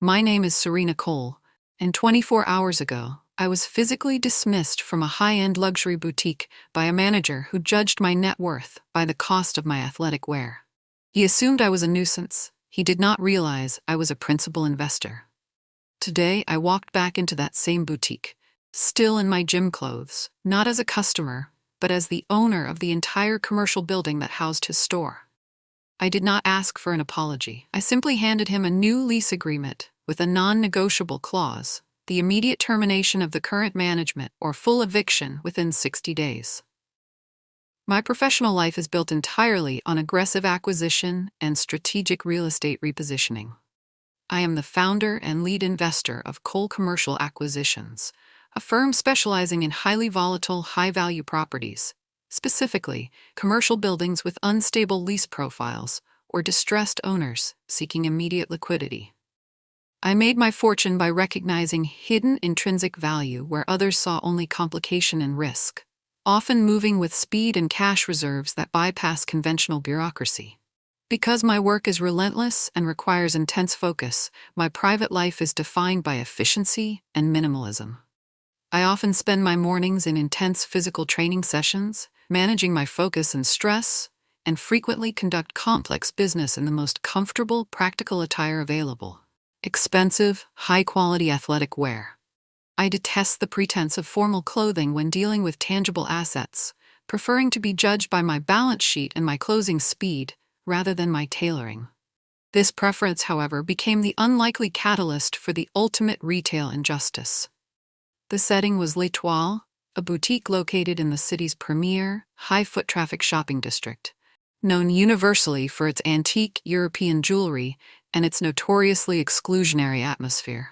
My name is Serena Cole, and 24 hours ago, I was physically dismissed from a high-end luxury boutique by a manager who judged my net worth by the cost of my athletic wear. He assumed I was a nuisance. He did not realize I was a principal investor. Today, I walked back into that same boutique, still in my gym clothes, not as a customer, but as the owner of the entire commercial building that housed his store. I did not ask for an apology. I simply handed him a new lease agreement with a non-negotiable clause, the immediate termination of the current management or full eviction within 60 days. My professional life is built entirely on aggressive acquisition and strategic real estate repositioning. I am the founder and lead investor of Cole Commercial Acquisitions, a firm specializing in highly volatile, high-value properties, specifically commercial buildings with unstable lease profiles or distressed owners seeking immediate liquidity. I made my fortune by recognizing hidden intrinsic value where others saw only complication and risk, often moving with speed and cash reserves that bypass conventional bureaucracy. Because my work is relentless and requires intense focus, my private life is defined by efficiency and minimalism. I often spend my mornings in intense physical training sessions, managing my focus and stress, and frequently conduct complex business in the most comfortable, practical attire available: expensive, high-quality athletic wear. I detest the pretense of formal clothing when dealing with tangible assets, preferring to be judged by my balance sheet and my closing speed rather than my tailoring. This preference, however, became the unlikely catalyst for the ultimate retail injustice. The setting was L'Etoile, a boutique located in the city's premier, high-foot-traffic shopping district, known universally for its antique European jewelry and its notoriously exclusionary atmosphere.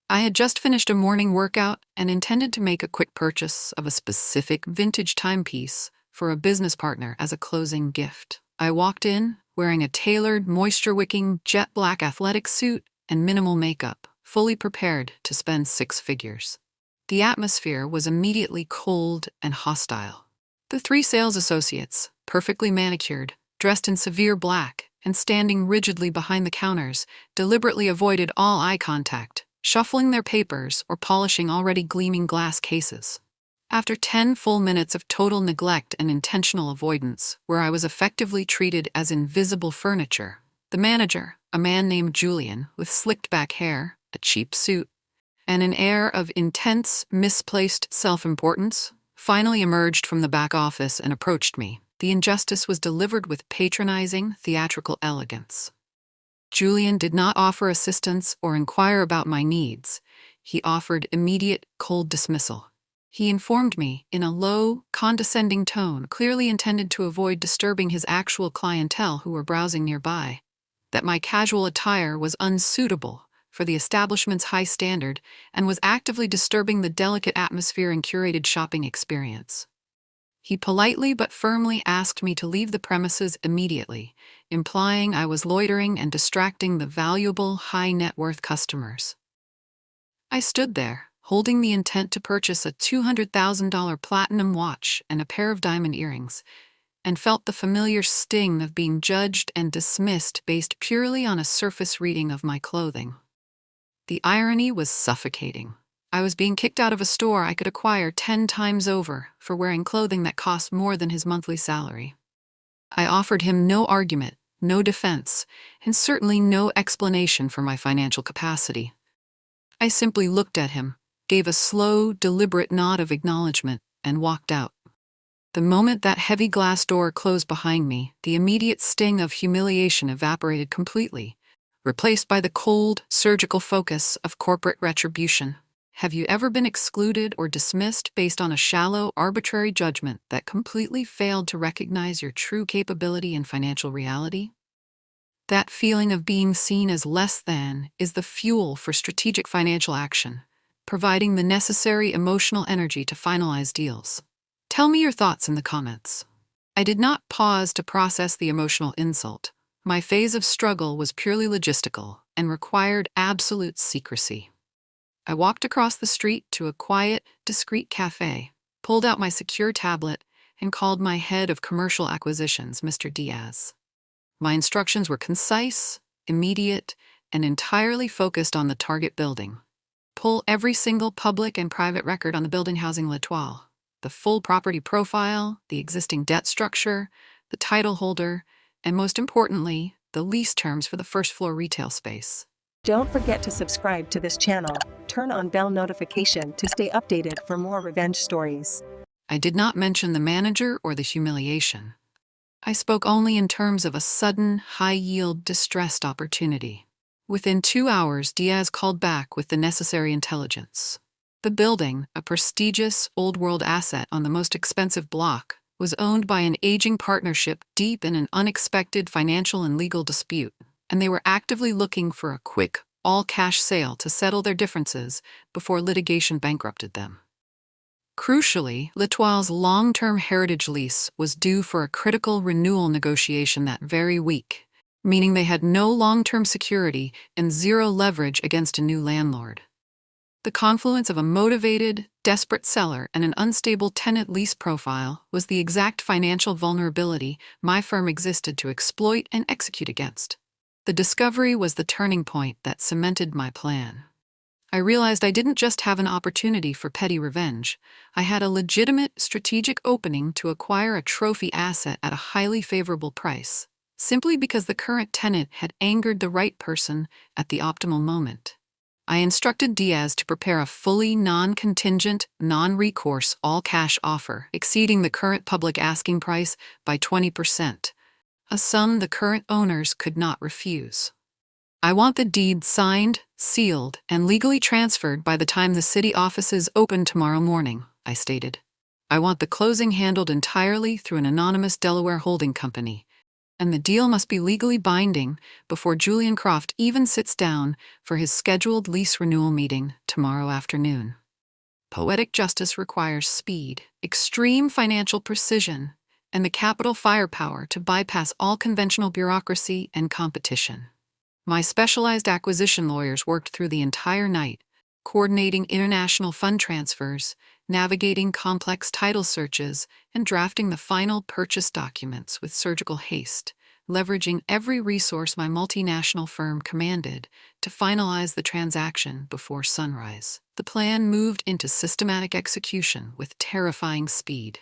I had just finished a morning workout and intended to make a quick purchase of a specific vintage timepiece for a business partner as a closing gift. I walked in, wearing a tailored, moisture-wicking, jet-black athletic suit and minimal makeup, fully prepared to spend six figures. The atmosphere was immediately cold and hostile. The three sales associates, perfectly manicured, dressed in severe black, and standing rigidly behind the counters, deliberately avoided all eye contact, shuffling their papers or polishing already gleaming glass cases. After 10 full minutes of total neglect and intentional avoidance, where I was effectively treated as invisible furniture, the manager, a man named Julian with slicked back hair, a cheap suit, and an air of intense, misplaced self-importance, finally emerged from the back office and approached me. The injustice was delivered with patronizing, theatrical elegance. Julian did not offer assistance or inquire about my needs. He offered immediate, cold dismissal. He informed me, in a low, condescending tone clearly intended to avoid disturbing his actual clientele who were browsing nearby, that my casual attire was unsuitable for the establishment's high standard and was actively disturbing the delicate atmosphere and curated shopping experience. He politely but firmly asked me to leave the premises immediately, implying I was loitering and distracting the valuable, high-net-worth customers. I stood there, holding the intent to purchase a $200,000 platinum watch and a pair of diamond earrings, and felt the familiar sting of being judged and dismissed based purely on a surface reading of my clothing. The irony was suffocating. I was being kicked out of a store I could acquire 10 times over for wearing clothing that cost more than his monthly salary. I offered him no argument, no defense, and certainly no explanation for my financial capacity. I simply looked at him, gave a slow, deliberate nod of acknowledgement, and walked out. The moment that heavy glass door closed behind me, the immediate sting of humiliation evaporated completely, replaced by the cold, surgical focus of corporate retribution. Have you ever been excluded or dismissed based on a shallow, arbitrary judgment that completely failed to recognize your true capability and financial reality? That feeling of being seen as less than is the fuel for strategic financial action, providing the necessary emotional energy to finalize deals. Tell me your thoughts in the comments. I did not pause to process the emotional insult. My phase of struggle was purely logistical and required absolute secrecy. I walked across the street to a quiet, discreet cafe, pulled out my secure tablet, and called my head of commercial acquisitions, Mr. Diaz. My instructions were concise, immediate, and entirely focused on the target building. Pull every single public and private record on the building housing L'Etoile. The full property profile, the existing debt structure, the title holder, and most importantly, the lease terms for the first floor retail space. Don't forget to subscribe to this channel. Turn on bell notification to stay updated for more revenge stories. I did not mention the manager or the humiliation. I spoke only in terms of a sudden, high-yield, distressed opportunity. Within 2 hours, Diaz called back with the necessary intelligence. The building, a prestigious, old-world asset on the most expensive block, was owned by an aging partnership deep in an unexpected financial and legal dispute, and they were actively looking for a quick, all-cash sale to settle their differences before litigation bankrupted them. Crucially, L'Etoile's long-term heritage lease was due for a critical renewal negotiation that very week, meaning they had no long-term security and zero leverage against a new landlord. The confluence of a motivated, desperate seller and an unstable tenant lease profile was the exact financial vulnerability my firm existed to exploit and execute against. The discovery was the turning point that cemented my plan. I realized I didn't just have an opportunity for petty revenge. I had a legitimate strategic opening to acquire a trophy asset at a highly favorable price, simply because the current tenant had angered the right person at the optimal moment. I instructed Diaz to prepare a fully non-contingent, non-recourse, all-cash offer exceeding the current public asking price by 20%, a sum the current owners could not refuse. I want the deed signed, sealed, and legally transferred by the time the city offices open tomorrow morning, I stated. I want the closing handled entirely through an anonymous Delaware holding company, and the deal must be legally binding before Julian Croft even sits down for his scheduled lease renewal meeting tomorrow afternoon. Poetic justice requires speed, extreme financial precision, and the capital firepower to bypass all conventional bureaucracy and competition. My specialized acquisition lawyers worked through the entire night, coordinating international fund transfers, navigating complex title searches, and drafting the final purchase documents with surgical haste, leveraging every resource my multinational firm commanded to finalize the transaction before sunrise. The plan moved into systematic execution with terrifying speed.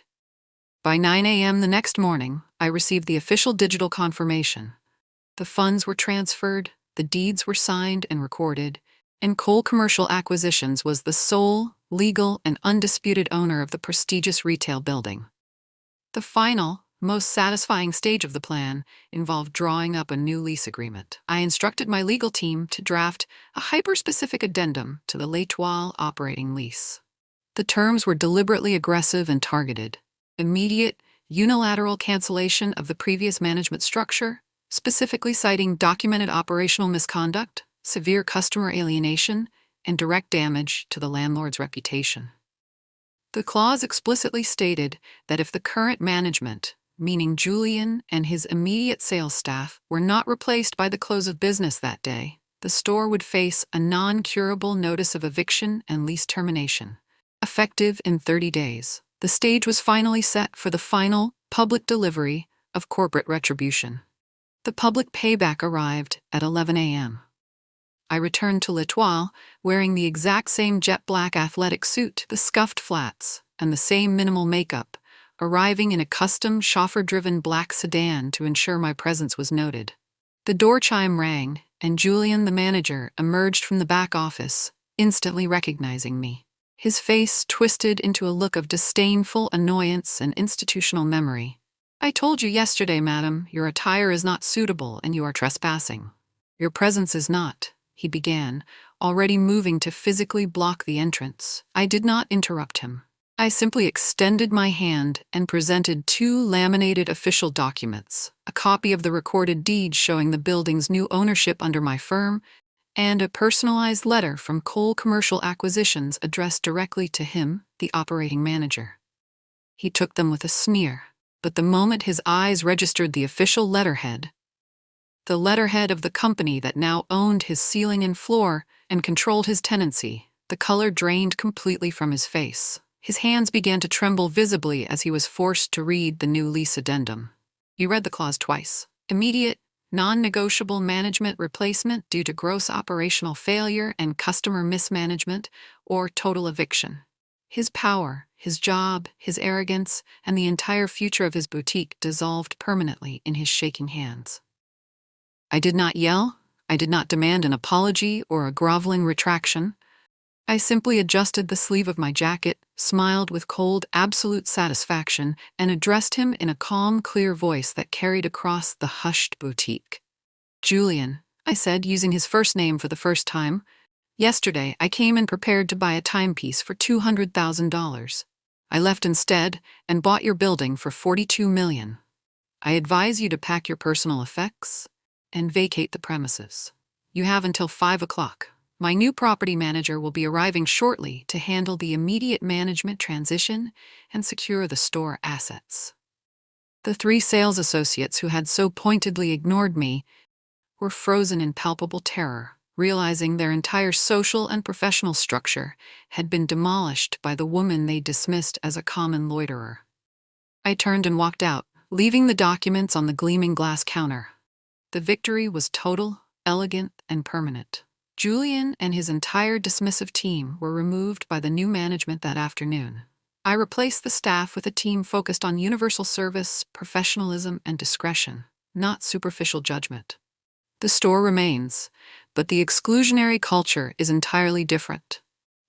By 9 a.m. the next morning, I received the official digital confirmation. The funds were transferred, the deeds were signed and recorded, and Cole Commercial Acquisitions was the sole, legal, and undisputed owner of the prestigious retail building. The final, most satisfying stage of the plan involved drawing up a new lease agreement. I instructed my legal team to draft a hyper-specific addendum to the L'Etoile operating lease. The terms were deliberately aggressive and targeted. Immediate, unilateral cancellation of the previous management structure, specifically citing documented operational misconduct, severe customer alienation, and direct damage to the landlord's reputation. The clause explicitly stated that if the current management, meaning Julian and his immediate sales staff, were not replaced by the close of business that day, the store would face a non-curable notice of eviction and lease termination, effective in 30 days. The stage was finally set for the final, public delivery of corporate retribution. The public payback arrived at 11 a.m. I returned to L'Etoile, wearing the exact same jet black athletic suit, the scuffed flats, and the same minimal makeup, arriving in a custom chauffeur-driven black sedan to ensure my presence was noted. The door chime rang, and Julian, the manager, emerged from the back office, instantly recognizing me. His face twisted into a look of disdainful annoyance and institutional memory. "I told you yesterday, madam, your attire is not suitable and you are trespassing. Your presence is not," he began, already moving to physically block the entrance. I did not interrupt him. I simply extended my hand and presented 2 laminated official documents, a copy of the recorded deed showing the building's new ownership under my firm, and a personalized letter from Cole Commercial Acquisitions addressed directly to him, the operating manager. He took them with a sneer, but the moment his eyes registered the official letterhead, the letterhead of the company that now owned his ceiling and floor and controlled his tenancy, the color drained completely from his face. His hands began to tremble visibly as he was forced to read the new lease addendum. He read the clause twice. Immediate, non-negotiable management replacement due to gross operational failure and customer mismanagement, or total eviction. His power, his job, his arrogance, and the entire future of his boutique dissolved permanently in his shaking hands. I did not yell. I did not demand an apology or a groveling retraction. I simply adjusted the sleeve of my jacket, smiled with cold, absolute satisfaction, and addressed him in a calm, clear voice that carried across the hushed boutique. "Julian," I said, using his first name for the first time, "yesterday I came in prepared to buy a timepiece for $200,000. I left instead and bought your building for $42 million. I advise you to pack your personal effects and vacate the premises. You have until 5 o'clock. My new property manager will be arriving shortly to handle the immediate management transition and secure the store assets." The 3 sales associates who had so pointedly ignored me were frozen in palpable terror, realizing their entire social and professional structure had been demolished by the woman they dismissed as a common loiterer. I turned and walked out, leaving the documents on the gleaming glass counter. The victory was total, elegant, and permanent. Julian and his entire dismissive team were removed by the new management that afternoon. I replaced the staff with a team focused on universal service, professionalism, and discretion, not superficial judgment. The store remains, but the exclusionary culture is entirely different.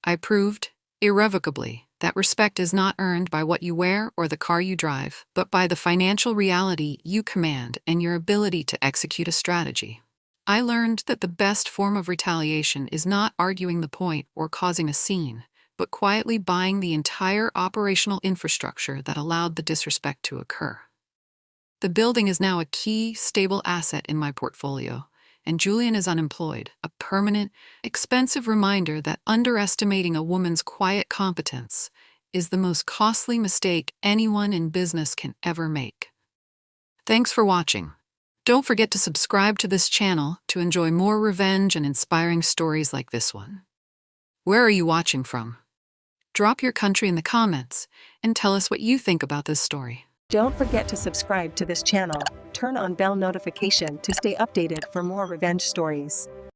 I proved, irrevocably, that respect is not earned by what you wear or the car you drive, but by the financial reality you command and your ability to execute a strategy. I learned that the best form of retaliation is not arguing the point or causing a scene, but quietly buying the entire operational infrastructure that allowed the disrespect to occur. The building is now a key, stable asset in my portfolio, and Julian is unemployed, a permanent, expensive reminder that underestimating a woman's quiet competence is the most costly mistake anyone in business can ever make. Thanks for watching. Don't forget to subscribe to this channel to enjoy more revenge and inspiring stories like this one. Where are you watching from? Drop your country in the comments and tell us what you think about this story. Don't forget to subscribe to this channel. Turn on bell notification to stay updated for more revenge stories.